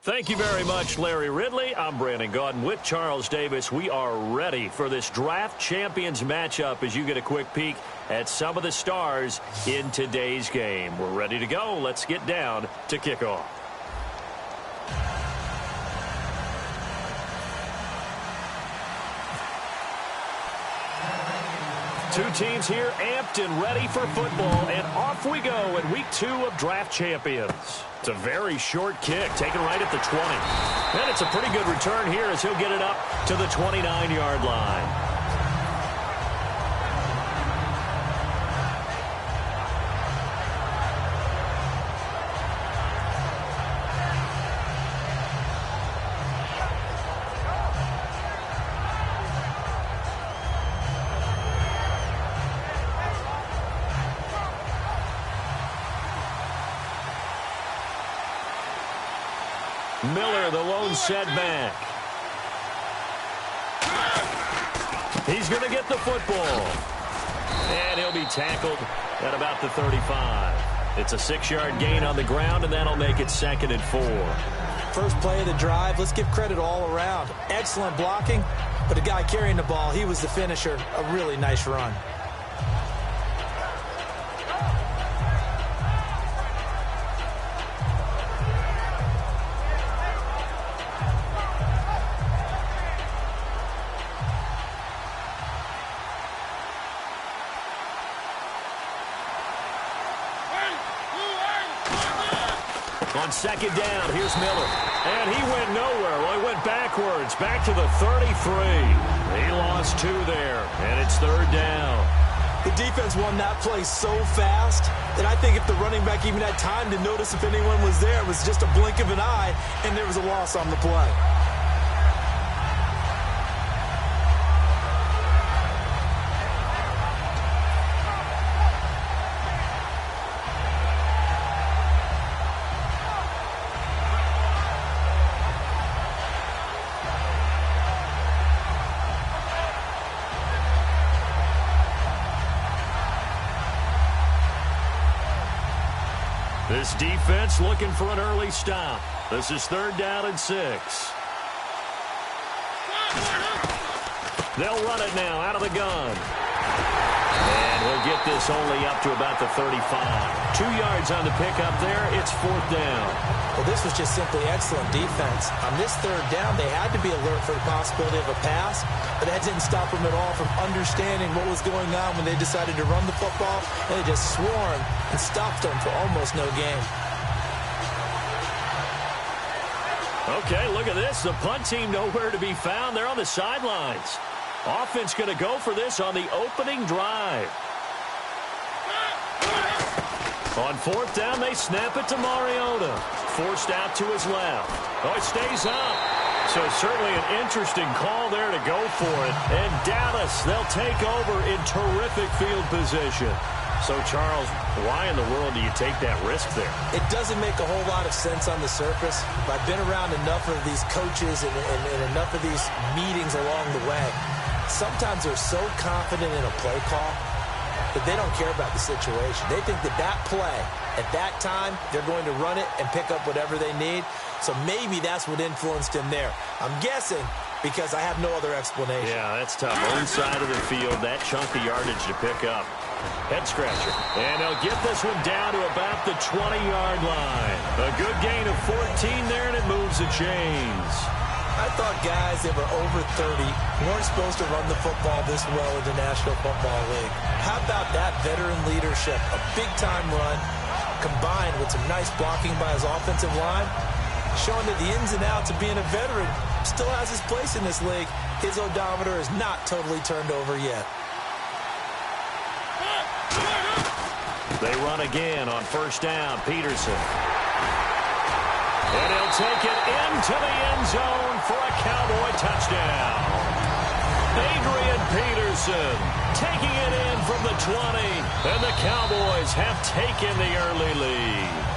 Thank you very much, Larry Ridley. I'm Brandon Gaudin with Charles Davis. We are ready for this draft champions matchup as you get a quick peek at some of the stars in today's game. We're ready to go. Let's get down to kickoff. Two teams here amped and ready for football, and off we go in week 2 of draft champions. It's a very short kick, taken right at the 20. And it's a pretty good return here as he'll get it up to the 29-yard line. Miller, the lone setback. He's going to get the football. And he'll be tackled at about the 35. It's a 6-yard gain on the ground, and that'll make it 2nd and 4. First play of the drive, let's give credit all around. Excellent blocking, but the guy carrying the ball, he was the finisher. A really nice run. On 2nd down, here's Miller. And he went nowhere. Well, he went backwards, back to the 33. He lost 2 there, and it's 3rd down. The defense won that play so fast that I think if the running back even had time to notice if anyone was there, it was just a blink of an eye, and there was a loss on the play. This defense looking for an early stop. This is 3rd down and 6. They'll run it now out of the gun. And he'll get this only up to about the 35. 2 yards on the pickup there. It's 4th down. Well, this was just simply excellent defense. On this 3rd down, they had to be alert for the possibility of a pass, but that didn't stop them at all from understanding what was going on when they decided to run the football, and they just swarmed and stopped them for almost no gain. Okay, look at this. The punt team nowhere to be found. They're on the sidelines. Offense going to go for this on the opening drive. On 4th down, they snap it to Mariota. Forced out to his left. Oh, it stays up. So certainly an interesting call there to go for it. And Dallas, they'll take over in terrific field position. So, Charles, why in the world do you take that risk there? It doesn't make a whole lot of sense on the surface. But I've been around enough of these coaches and enough of these meetings along the way. Sometimes they're so confident in a play call that they don't care about the situation. They think that that play, at that time, they're going to run it and pick up whatever they need. So maybe that's what influenced him there. I'm guessing because I have no other explanation. Yeah, that's tough. Own side of the field, that chunk of yardage to pick up. Head scratcher. And they'll get this one down to about the 20-yard line. A good gain of 14 there, and it moves the chains. I thought guys that were over 30 weren't supposed to run the football this well in the National Football League. How about that veteran leadership? A big-time run combined with some nice blocking by his offensive line, showing that the ins and outs of being a veteran still has his place in this league. His odometer is not totally turned over yet. They run again on 1st down. Peterson. And he'll take it into the end zone for a Cowboy touchdown. Adrian Peterson taking it in from the 20. And the Cowboys have taken the early lead.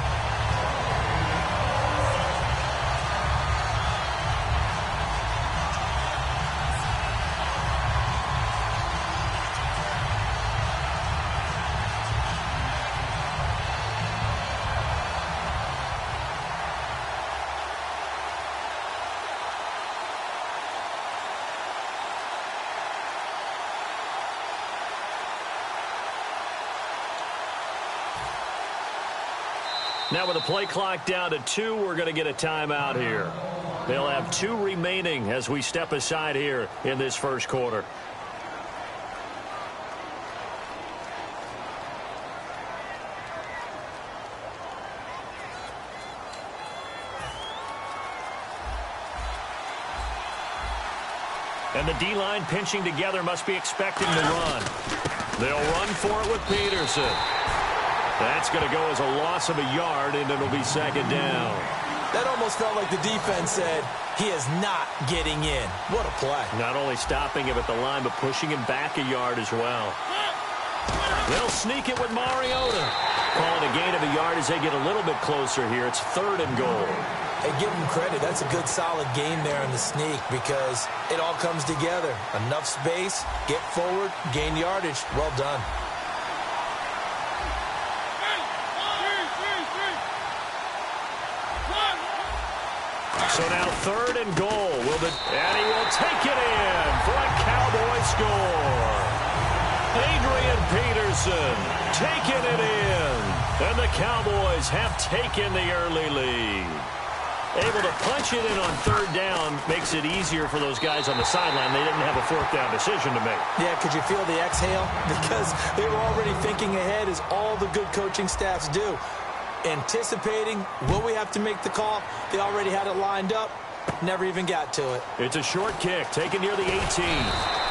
Now with the play clock down to 2, we're going to get a timeout here. They'll have 2 remaining as we step aside here in this first quarter. And the D-line pinching together must be expecting the run. They'll run for it with Peterson. That's going to go as a loss of a yard, and it'll be second down. That almost felt like the defense said, he is not getting in. What a play. Not only stopping him at the line, but pushing him back a yard as well. They'll sneak it with Mariota. Call it a gain of a yard as they get a little bit closer here. It's 3rd and goal. Hey, give him credit. That's a good, solid game there on the sneak because it all comes together. Enough space, get forward, gain yardage. Well done. So now 3rd and goal. And he will take it in for a Cowboy score. Adrian Peterson taking it in. And the Cowboys have taken the early lead. Able to punch it in on 3rd down makes it easier for those guys on the sideline. They didn't have a 4th down decision to make. Yeah, could you feel the exhale? Because they were already thinking ahead as all the good coaching staffs do. Anticipating, will we have to make the call? They already had it lined up. Never even got to it. It's a short kick taken near the 18.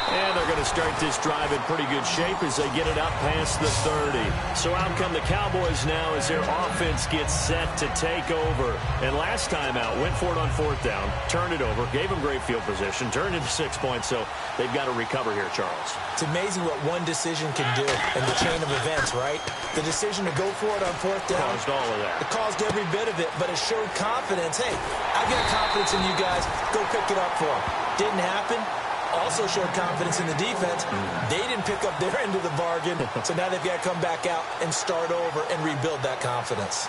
And they're going to start this drive in pretty good shape as they get it up past the 30. So out come the Cowboys now as their offense gets set to take over. And last time out, went for it on 4th down, turned it over, gave them great field position, turned into 6 points. So they've got to recover here, Charles. It's amazing what one decision can do in the chain of events, right? The decision to go for it on 4th down. Caused all of that. It caused every bit of it, but it showed confidence. Hey, I got confidence in you guys. Go pick it up for them. Didn't happen. Also showed confidence in the defense. They didn't pick up their end of the bargain, so now they've got to come back out and start over and rebuild that confidence.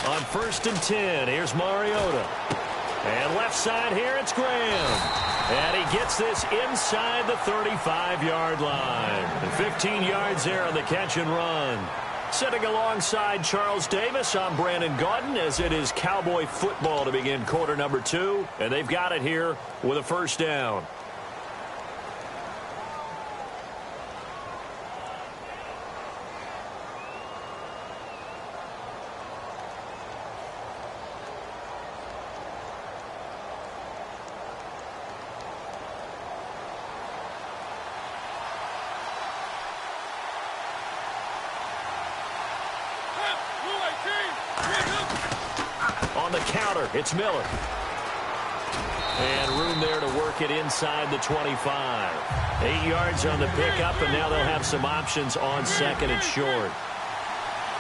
On 1st and 10, here's Mariota. And left side here, it's Graham. And he gets this inside the 35-yard line. And 15 yards there on the catch and run. Sitting alongside Charles Davis, I'm Brandon Gaudin as it is Cowboy football to begin quarter number 2. And they've got it here with a 1st down. On the counter, it's Miller. And room there to work it inside the 25. 8 yards on the pickup, and now they'll have some options on 2nd and short.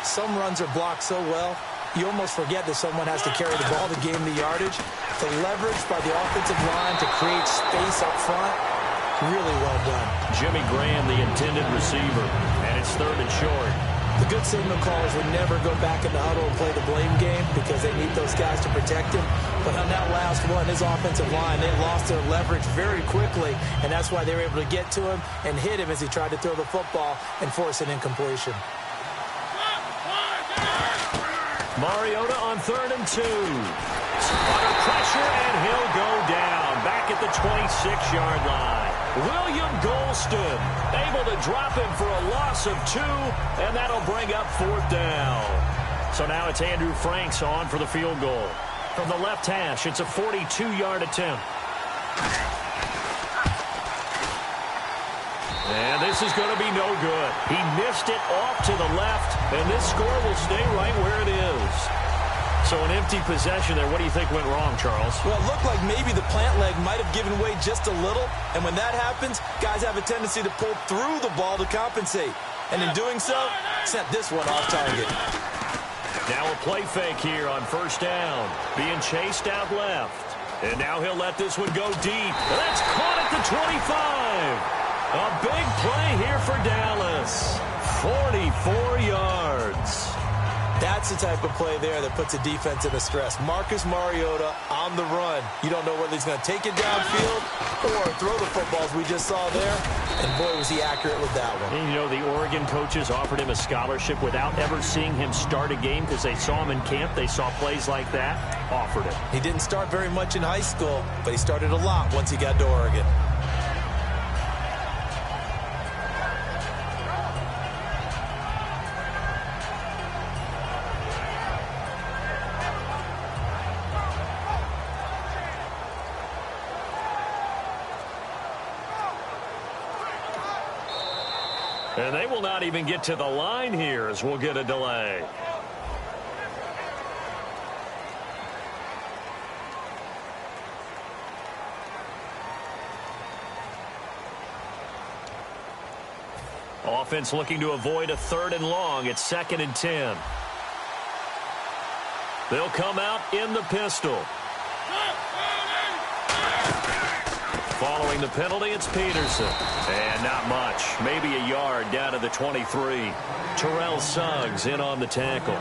Some runs are blocked so well, you almost forget that someone has to carry the ball to gain the yardage. The leverage by the offensive line to create space up front, really well done. Jimmy Graham, the intended receiver, and it's 3rd and short. The good signal callers would never go back in the huddle and play the blame game because they need those guys to protect him. But on that last one, his offensive line, they lost their leverage very quickly, and that's why they were able to get to him and hit him as he tried to throw the football and force an incompletion. Mariota on 3rd and 2. Under pressure, and he'll go down back at the 26-yard line. William Golston able to drop him for a loss of 2, and that'll bring up 4th down. So now it's Andrew Franks on for the field goal. From the left hash, it's a 42-yard attempt. And this is going to be no good. He missed it off to the left, and this score will stay right where it is. So an empty possession there. What do you think went wrong, Charles? Well, it looked like maybe the plant leg might have given way just a little. And when that happens, guys have a tendency to pull through the ball to compensate. And in doing so, sent this one off target. Now a play fake here on 1st down. Being chased out left. And now he'll let this one go deep. And that's caught at the 25. A big play here for Dallas. 44 yards. That's the type of play there that puts a defense in a stress. Marcus Mariota on the run. You don't know whether he's going to take it downfield or throw the footballs we just saw there. And, boy, was he accurate with that one. And, you know, the Oregon coaches offered him a scholarship without ever seeing him start a game because they saw him in camp. They saw plays like that, offered him. He didn't start very much in high school, but he started a lot once he got to Oregon. And they will not even get to the line here as we'll get a delay. Offense looking to avoid a 3rd and long. It's 2nd and 10. They'll come out in the pistol. Following the penalty, it's Peterson. And not much. Maybe a yard down to the 23. Terrell Suggs in on the tackle.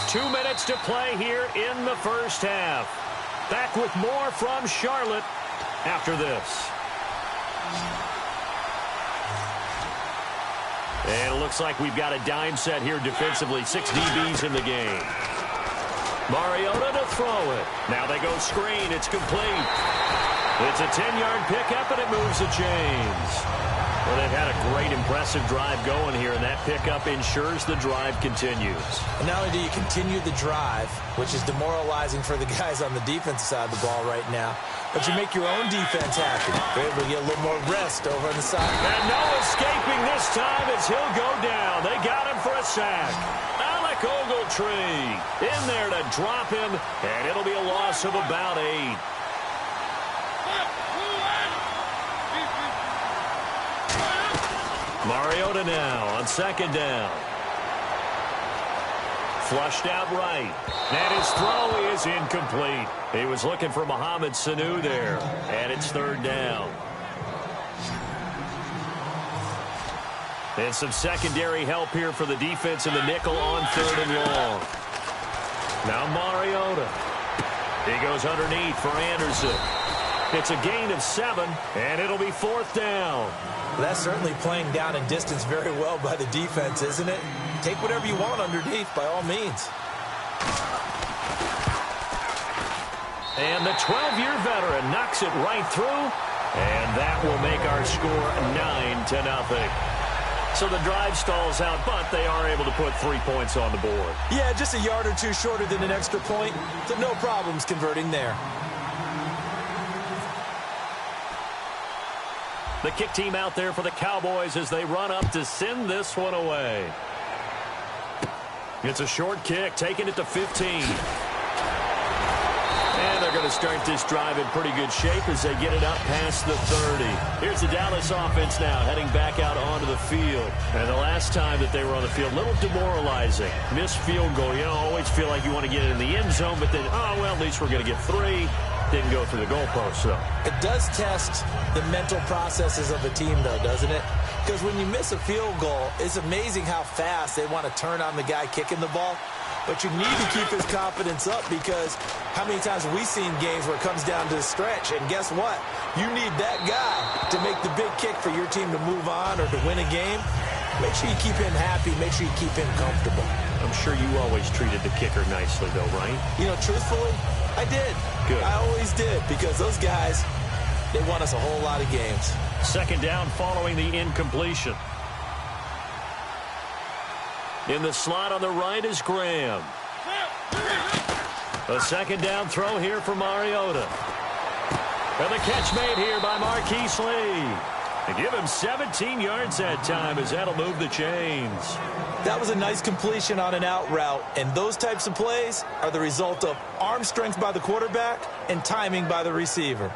2 minutes to play here in the first half. Back with more from Charlotte after this. And it looks like we've got a dime set here defensively. 6 DBs in the game. Mariota to throw it. Now they go screen. It's complete. It's a 10-yard pickup, and it moves the chains. Well, they've had a great, impressive drive going here, and that pickup ensures the drive continues. And not only do you continue the drive, which is demoralizing for the guys on the defensive side of the ball right now, but you make your own defense happy. They're able to get a little more rest over on the side. And no escaping this time as he'll go down. They got him for a sack. Alec Ogletree in there to drop him, and it'll be a loss of about 8. Mariota now on 2nd down. Flushed out right. And his throw is incomplete. He was looking for Mohamed Sanu there. And it's 3rd down. And some secondary help here for the defense in the nickel on 3rd and long. Now Mariota. He goes underneath for Anderson. It's a gain of 7, and it'll be 4th down. Well, that's certainly playing down in distance very well by the defense, isn't it? Take whatever you want underneath, by all means. And the 12-year veteran knocks it right through, and that will make our score 9-0. So the drive stalls out, but they are able to put 3 points on the board. Yeah, just a yard or two shorter than an extra point, so no problems converting there. The kick team out there for the Cowboys as they run up to send this one away. It's a short kick, taking it to 15. And they're going to start this drive in pretty good shape as they get it up past the 30. Here's the Dallas offense now heading back out onto the field. And the last time that they were on the field, a little demoralizing. Missed field goal. You know, always feel like you want to get it in the end zone, but then, oh, well, at least we're going to get 3. Didn't go through the goalpost, though. It does test the mental processes of a team, though, doesn't it? Because when you miss a field goal, it's amazing how fast they want to turn on the guy kicking the ball. But you need to keep his confidence up because how many times have we seen games where it comes down to the stretch? And guess what? You need that guy to make the big kick for your team to move on or to win a game. Make sure you keep him happy. Make sure you keep him comfortable. I'm sure you always treated the kicker nicely, though, right? You know, truthfully, I did. Good. I always did because those guys, they won us a whole lot of games. 2nd down following the incompletion. In the slot on the right is Graham. A 2nd down throw here for Mariota. And the catch made here by Marquise Lee. They give him 17 yards that time as that'll move the chains. That was a nice completion on an out route, and those types of plays are the result of arm strength by the quarterback and timing by the receiver.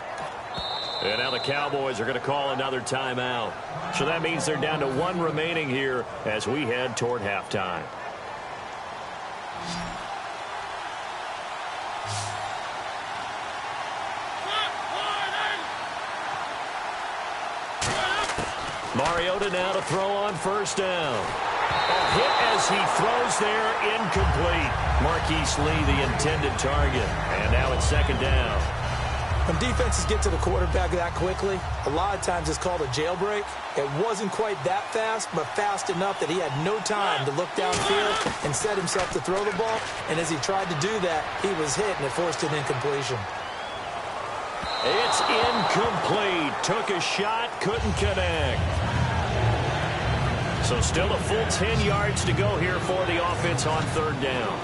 And now the Cowboys are going to call another timeout. So that means they're down to 1 remaining here as we head toward halftime. Mariota now to throw on 1st down. Hit as he throws there, incomplete. Marquise Lee, the intended target. And now it's second down. When defenses get to the quarterback that quickly, a lot of times it's called a jailbreak. It wasn't quite that fast, but fast enough that he had no time to look downfield and set himself to throw the ball. And as he tried to do that, he was hit, and it forced an incompletion. It's incomplete. Took a shot, couldn't connect. So still a full 10 yards to go here for the offense on third down.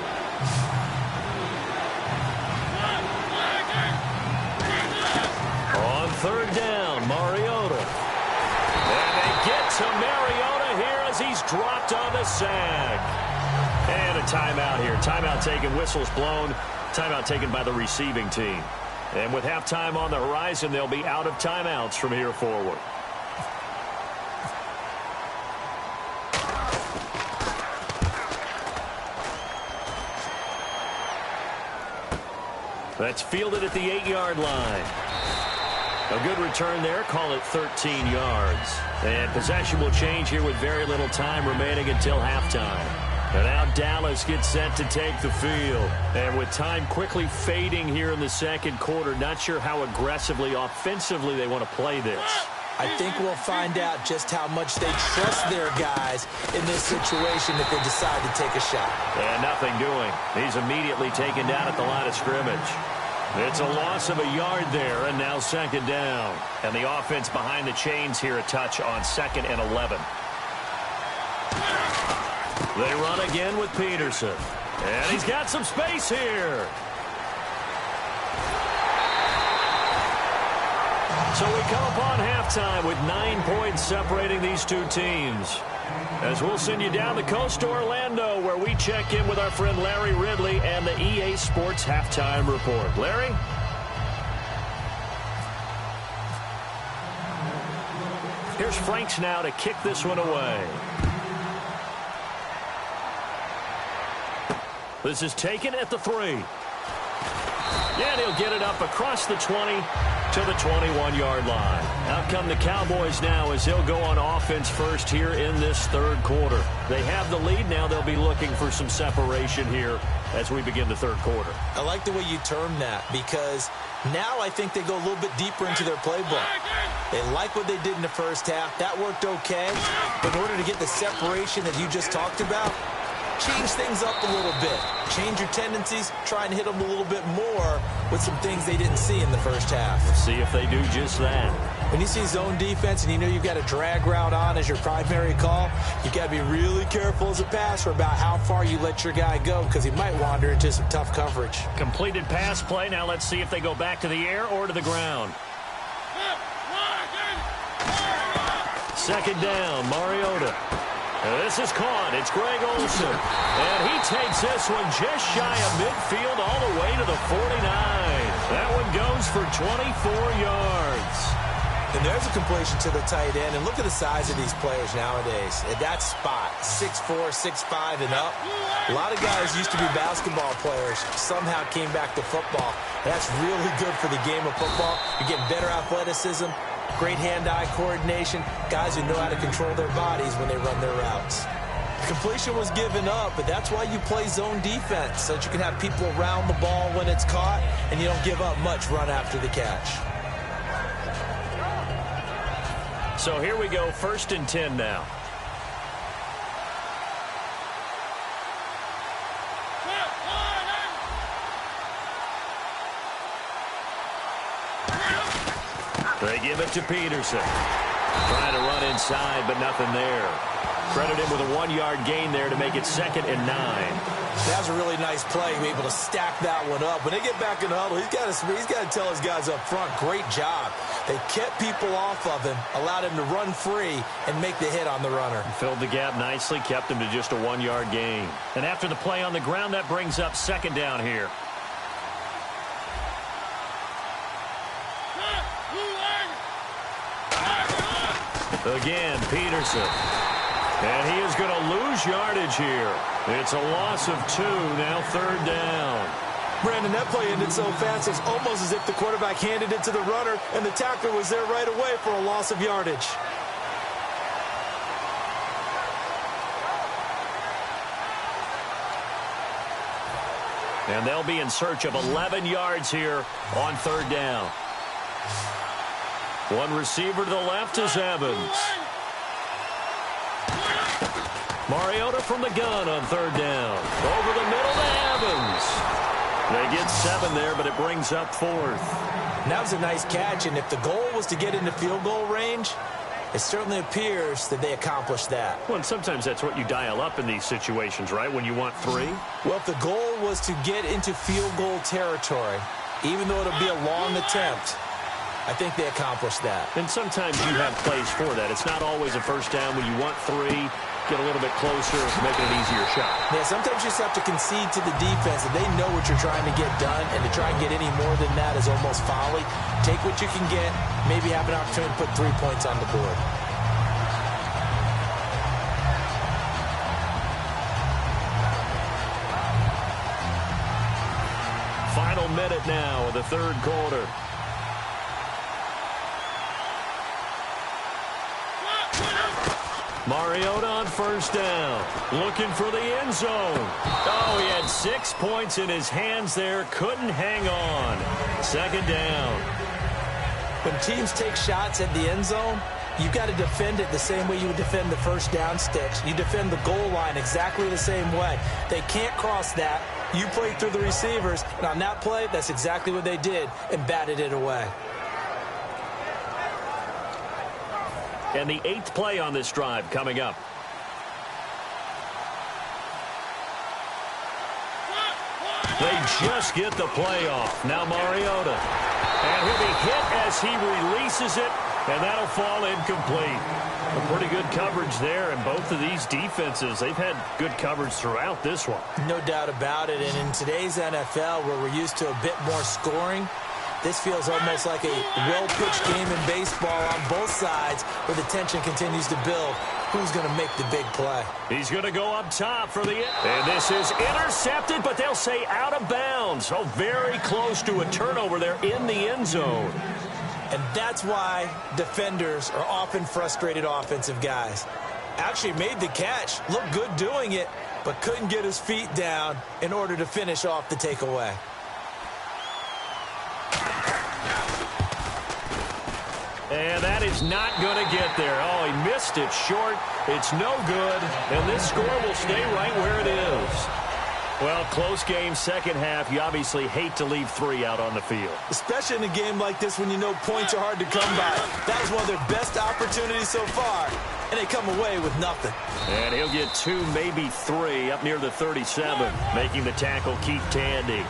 On third down, Mariota. And they get to Mariota here as he's dropped on the sag. And a timeout here. Timeout taken, whistles blown. Timeout taken by the receiving team. And with halftime on the horizon, they'll be out of timeouts from here forward. That's fielded at the 8-yard line. A good return there. Call it 13 yards. And possession will change here with very little time remaining until halftime. And now Dallas gets set to take the field. And with time quickly fading here in the second quarter, not sure how aggressively, offensively they want to play this. I think we'll find out just how much they trust their guys in this situation if they decide to take a shot. And nothing doing. He's immediately taken down at the line of scrimmage. It's a loss of a yard there, and now second down. And the offense behind the chains here a touch on 2nd and 11. They run again with Peterson. And he's got some space here. So we come upon halftime with 9 points separating these two teams. As we'll send you down the coast to Orlando, where we check in with our friend Larry Ridley and the EA Sports Halftime Report. Larry? Here's Franks now to kick this one away. This is taken at the 3. And he'll get it up across the 20 to the 21-yard line. Out come the Cowboys now as they'll go on offense first here in this third quarter. They have the lead. Now they'll be looking for some separation here as we begin the third quarter. I like the way you term that because now I think they go a little bit deeper into their playbook. They like what they did in the first half. That worked okay. But in order to get the separation that you just talked about, change things up a little bit. Change your tendencies. Try and hit them a little bit more with some things they didn't see in the first half. Let's see if they do just that. When you see zone defense and you know you've got a drag route on as your primary call, you've got to be really careful as a passer about how far you let your guy go because he might wander into some tough coverage. Completed pass play. Now let's see if they go back to the air or to the ground. Second down, Mariota. This is caught. It's Greg Olsen. And he takes this one just shy of midfield all the way to the 49. That one goes for 24 yards. And there's a completion to the tight end. And look at the size of these players nowadays. At that spot, 6'4", 6'5", and up. A lot of guys used to be basketball players. Somehow came back to football. That's really good for the game of football. You're getting better athleticism. Great hand-eye coordination, guys who know how to control their bodies when they run their routes. Completion was given up, but that's why you play zone defense, so that you can have people around the ball when it's caught, and you don't give up much run after the catch. So here we go, 1st and 10 now. They give it to Peterson. Trying to run inside, but nothing there. Credit him with a 1-yard gain there to make it 2nd and 9. That was a really nice play, be able to stack that one up. When they get back in the huddle, he's got to tell his guys up front, great job. They kept people off of him, allowed him to run free and make the hit on the runner. Filled the gap nicely, kept him to just a 1-yard gain. And after the play on the ground, that brings up 2nd down here. Again, Peterson. And he is going to lose yardage here. It's a loss of 2, now 3rd down. Brandon, that play ended so fast, it's almost as if the quarterback handed it to the runner, and the tackler was there right away for a loss of yardage. And they'll be in search of 11 yards here on third down. One receiver to the left is Evans. Mariota from the gun on third down. Over the middle to Evans. They get 7 there, but it brings up 4th. That was a nice catch, and if the goal was to get into field goal range, it certainly appears that they accomplished that. Well, and sometimes that's what you dial up in these situations, right, when you want 3? Well, if the goal was to get into field goal territory, even though it'll be a long attempt, I think they accomplished that. And sometimes you have plays for that. It's not always a first down when you want 3. Get a little bit closer, make it an easier shot. Yeah, sometimes you just have to concede to the defense that they know what you're trying to get done, and to try and get any more than that is almost folly. Take what you can get, maybe have an opportunity to put 3 points on the board. Final minute now of the third quarter. Mariota on first down, looking for the end zone. Oh, he had 6 points in his hands there, couldn't hang on. Second down. When teams take shots at the end zone, you've got to defend it the same way you would defend the first down sticks. You defend the goal line exactly the same way. They can't cross that. You play through the receivers, and on that play, that's exactly what they did, and batted it away. And the 8th play on this drive coming up. They just get the play off. Now Mariota. And he'll be hit as he releases it, and that'll fall incomplete. A pretty good coverage there, and both of these defenses, they've had good coverage throughout this one. No doubt about it, and in today's NFL, where we're used to a bit more scoring, this feels almost like a well-pitched game in baseball on both sides where the tension continues to build. Who's going to make the big play? He's going to go up top for the... And this is intercepted, but they'll say out of bounds. Oh, very close to a turnover there in the end zone. And that's why defenders are often frustrated offensive guys. Actually made the catch, looked good doing it, but couldn't get his feet down in order to finish off the takeaway. And that is not going to get there. Oh, he missed it short. It's no good. And this score will stay right where it is. Well, close game, second half. You obviously hate to leave 3 out on the field. Especially in a game like this when you know points are hard to come by. That was one of their best opportunities so far, and they come away with nothing. And he'll get 2, maybe 3, up near the 37, making the tackle Keith Tandy.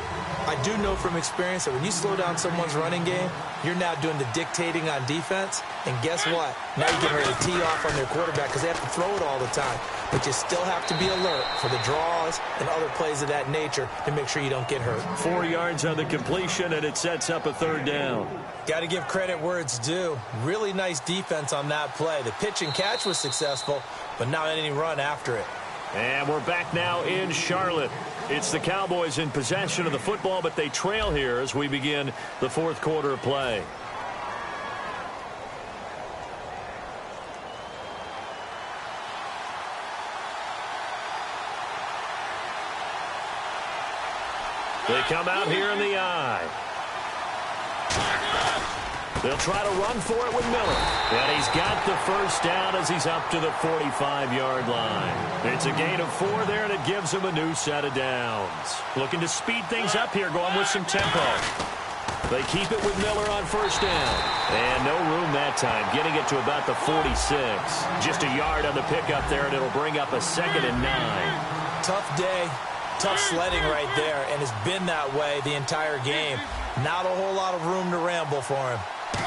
I do know from experience that when you slow down someone's running game, you're now doing the dictating on defense. And guess what? Now you get ready to tee off on their quarterback because they have to throw it all the time. But you still have to be alert for the draws and other plays of that nature to make sure you don't get hurt. 4 yards on the completion, and it sets up a third down. Got to give credit where it's due. Really nice defense on that play. The pitch and catch was successful, but not any run after it. And we're back now in Charlotte. It's the Cowboys in possession of the football, but they trail here as we begin the fourth quarter of play. They come out here in the eye. They'll try to run for it with Miller. And he's got the first down as he's up to the 45-yard line. It's a gain of 4 there, and it gives him a new set of downs. Looking to speed things up here, going with some tempo. They keep it with Miller on first down. And no room that time, getting it to about the 46. Just a yard on the pickup there, and it'll bring up a 2nd and 9. Tough day, tough sledding right there, and it's been that way the entire game. Not a whole lot of room to ramble for him.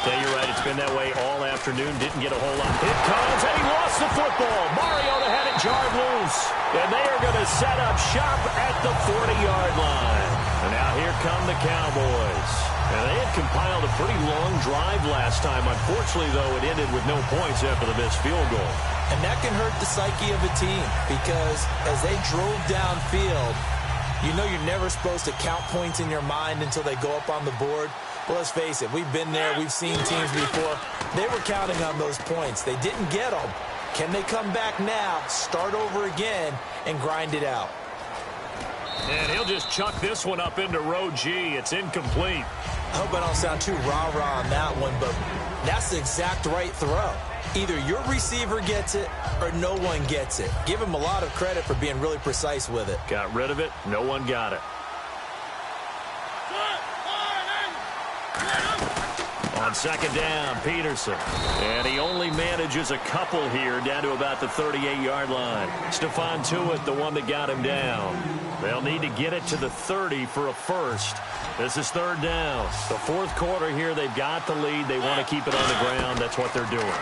Yeah, you're right. It's been that way all afternoon. Didn't get a whole lot. It comes, and he lost the football. Mariota had it jarred loose. And they are going to set up shop at the 40-yard line. And now here come the Cowboys. And they had compiled a pretty long drive last time. Unfortunately, though, it ended with no points after the missed field goal. And that can hurt the psyche of a team because as they drove downfield, you know you're never supposed to count points in your mind until they go up on the board. Well, let's face it, we've been there, we've seen teams before. They were counting on those points. They didn't get them. Can they come back now, start over again, and grind it out? And he'll just chuck this one up into row G. It's incomplete. I hope I don't sound too rah-rah on that one, but that's the exact right throw. Either your receiver gets it or no one gets it. Give him a lot of credit for being really precise with it. Got rid of it. No one got it. On second down, Peterson. And he only manages a couple here down to about the 38-yard line. Stephon Tuitt, the one that got him down. They'll need to get it to the 30 for a first. This is third down. The fourth quarter here, they've got the lead. They want to keep it on the ground. That's what they're doing.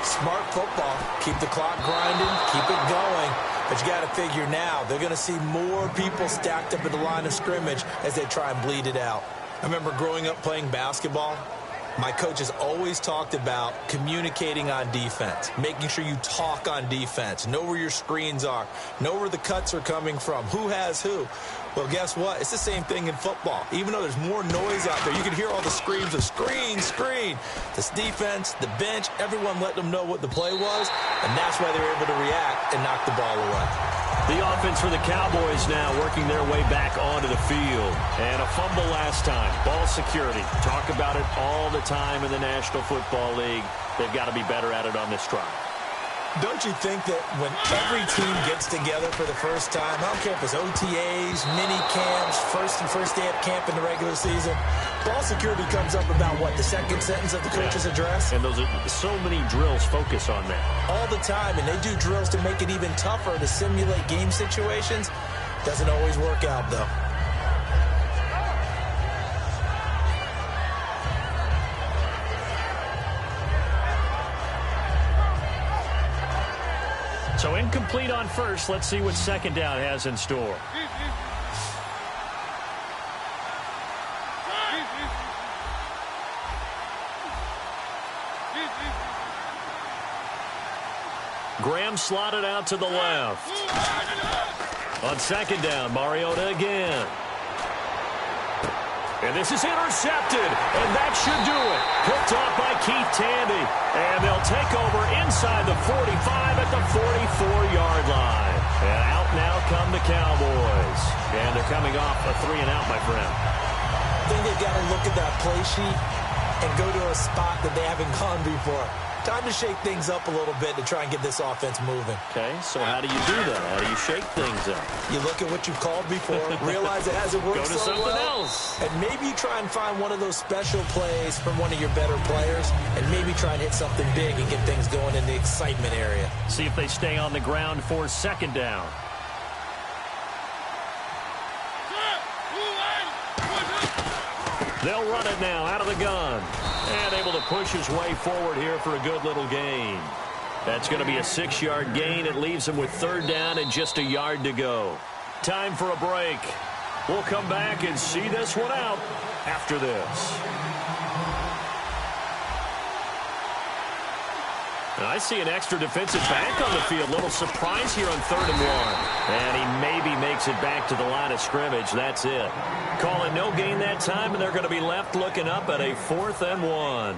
Smart football. Keep the clock grinding. Keep it going. But you got to figure now, they're going to see more people stacked up at the line of scrimmage as they try and bleed it out. I remember growing up playing basketball. My coaches always talked about communicating on defense, making sure you talk on defense, know where your screens are, know where the cuts are coming from, who has who. Well, guess what? It's the same thing in football. Even though there's more noise out there, you can hear all the screams of screen, screen. This defense, the bench, everyone let them know what the play was, and that's why they were able to react and knock the ball away. The offense for the Cowboys now working their way back onto the field. And a fumble last time. Ball security. Talk about it all the time in the National Football League. They've got to be better at it on this drive. Don't you think that when every team gets together for the first time, I don't care if it's OTAs, mini camps, first day of camp in the regular season, ball security comes up about, what, the second sentence of the coach's address? And those are so many drills focus on that. All the time, and they do drills to make it even tougher to simulate game situations. Doesn't always work out, though. So incomplete on first. Let's see what second down has in store. Graham slotted out to the left. On second down, Mariota again. And this is intercepted, and that should do it. Picked off by Keith Tandy, and they'll take over inside the 45 at the 44-yard line. And out now come the Cowboys. And they're coming off a 3-and-out, my friend. I think they've got to look at that play sheet and go to a spot that they haven't gone before. Time to shake things up a little bit to try and get this offense moving. Okay, so how do you do that? How do you shake things up? You look at what you've called before, realize it hasn't worked so well. Go to something else. And maybe you try and find one of those special plays from one of your better players, and maybe try and hit something big and get things going in the excitement area. See if they stay on the ground for second down. They'll run it now out of the gun. And able to push his way forward here for a good little gain. That's going to be a 6-yard gain. It leaves him with third down and just a yard to go. Time for a break. We'll come back and see this one out after this. And I see an extra defensive back on the field. Little surprise here on 3rd and 1. And he maybe makes it back to the line of scrimmage. That's it. Call it no gain that time, and they're going to be left looking up at a 4th and 1.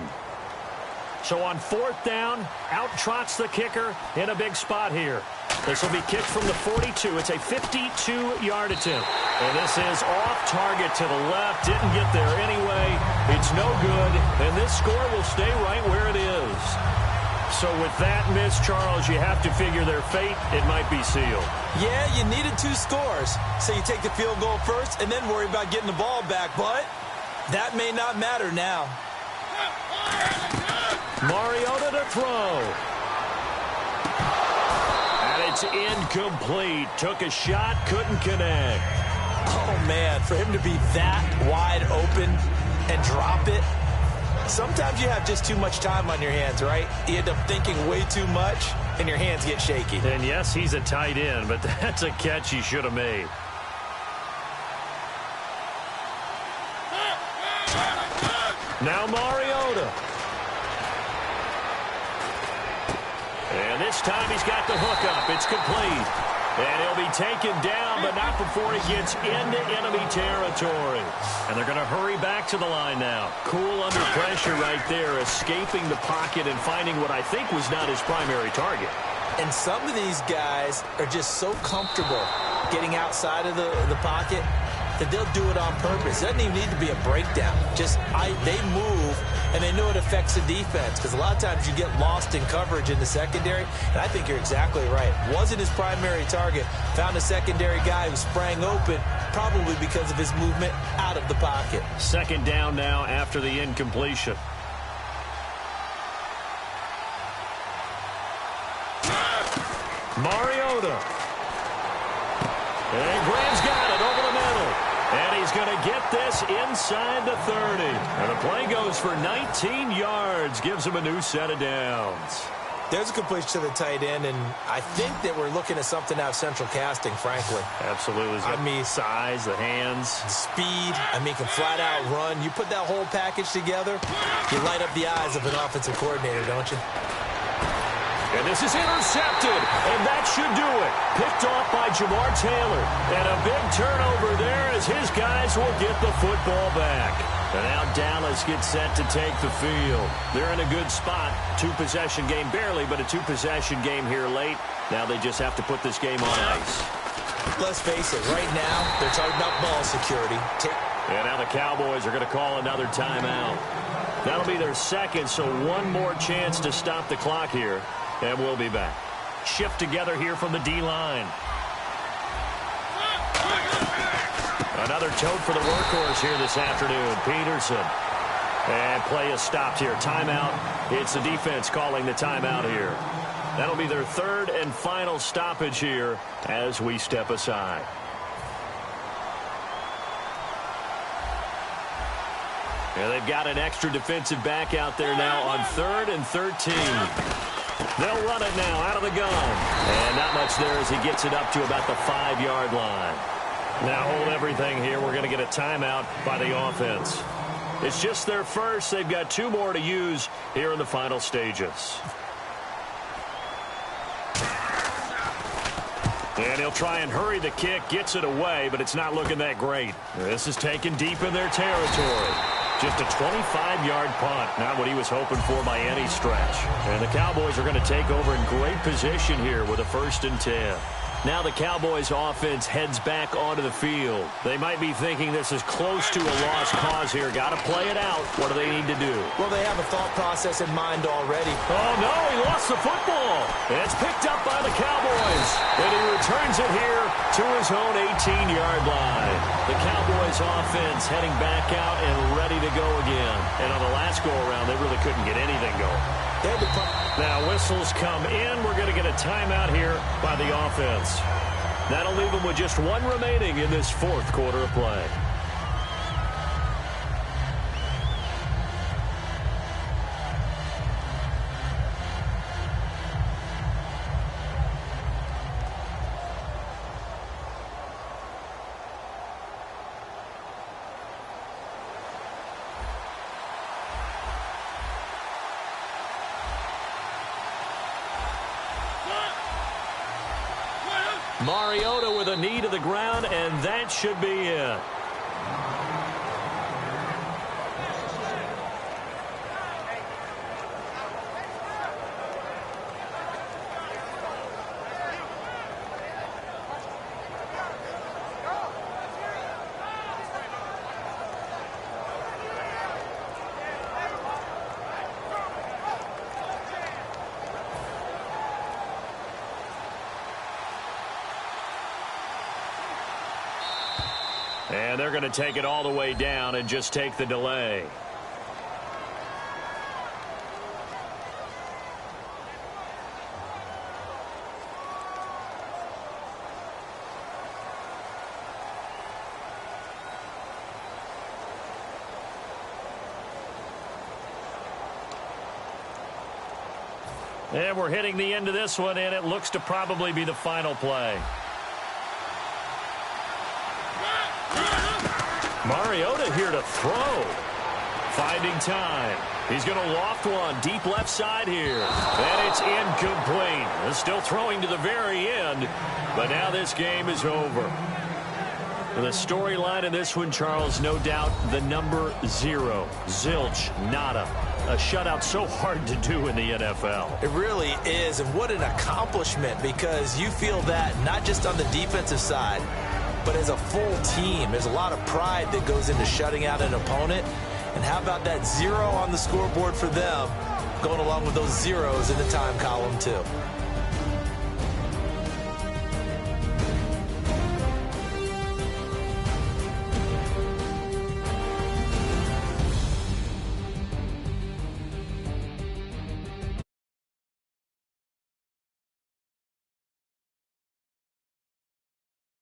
So on 4th down, out trots the kicker in a big spot here. This will be kicked from the 42. It's a 52-yard attempt. And this is off target to the left. Didn't get there anyway. It's no good. And this score will stay right where it is. So with that miss, Charles, you have to figure their fate. It might be sealed. Yeah, you needed 2 scores. So you take the field goal first and then worry about getting the ball back. But that may not matter now. Mariota to throw. And it's incomplete. Took a shot, couldn't connect. Oh, man, for him to be that wide open and drop it. Sometimes you have just too much time on your hands, right? You end up thinking way too much, and your hands get shaky. And yes, he's a tight end, but that's a catch he should have made. Now Mariota. And this time he's got the hook up. It's complete. And he'll be taken down, but not before he gets into enemy territory. And they're going to hurry back to the line now. Cool under pressure right there, escaping the pocket and finding what I think was not his primary target. And some of these guys are just so comfortable getting outside of the pocket, that they'll do it on purpose. It doesn't even need to be a breakdown. Just they move, and they know it affects the defense, because a lot of times you get lost in coverage in the secondary, and I think you're exactly right. Wasn't his primary target. Found a secondary guy who sprang open, probably because of his movement out of the pocket. Second down now after the incompletion. Mariota. And Graham's got it over the middle. And he's going to get this inside the 30. And the play goes for 19 yards. Gives him a new set of downs. There's a completion to the tight end, and I think that we're looking at something out of central casting, frankly. Absolutely. I mean, size, the hands. Speed. I mean, can flat out run. You put that whole package together, you light up the eyes of an offensive coordinator, don't you? And this is intercepted, and that should do it. Picked off by Jamar Taylor. And a big turnover there as his guys will get the football back. And now Dallas gets set to take the field. They're in a good spot. Two-possession game barely, but a two-possession game here late. Now they just have to put this game on ice. Let's face it, right now they're talking about ball security. And now the Cowboys are going to call another timeout. That'll be their second, so one more chance to stop the clock here. And we'll be back. Shift together here from the D-line. Another tote for the workhorse here this afternoon, Peterson. And play is stopped here. Timeout. It's the defense calling the timeout here. That'll be their third and final stoppage here as we step aside. And they've got an extra defensive back out there now on 3rd and 13. They'll run it now out of the gun. And not much there as he gets it up to about the 5-yard line. Now hold everything here. We're going to get a timeout by the offense. It's just their first. They've got 2 more to use here in the final stages. And he'll try and hurry the kick. Gets it away, but it's not looking that great. This is taken deep in their territory. Just a 25-yard punt. Not what he was hoping for by any stretch. And the Cowboys are going to take over in great position here with a 1st and 10. Now the Cowboys offense heads back onto the field. They might be thinking this is close to a lost cause here. Got to play it out. What do they need to do? Well, they have a thought process in mind already. Oh, no, he lost the football. And it's picked up by the Cowboys. And he returns it here to his own 18-yard line. The Cowboys offense heading back out and ready to go again. And on the last go-around, they really couldn't get anything going. Now whistles come in. We're going to get a timeout here by the offense. That'll leave them with just 1 remaining in this 4th quarter of play. Mariota with a knee to the ground, and that should be it. And they're going to take it all the way down and just take the delay. And we're hitting the end of this one, and it looks to probably be the final play. Mariota here to throw. Finding time. He's going to loft one deep left side here. And it's incomplete. He's still throwing to the very end. But now this game is over. The storyline in this one, Charles, no doubt the number 0. Zilch, nada. A shutout so hard to do in the NFL. It really is, and what an accomplishment, because you feel that not just on the defensive side, but as a full team. There's a lot of pride that goes into shutting out an opponent. And how about that 0 on the scoreboard for them, going along with those zeros in the time column too.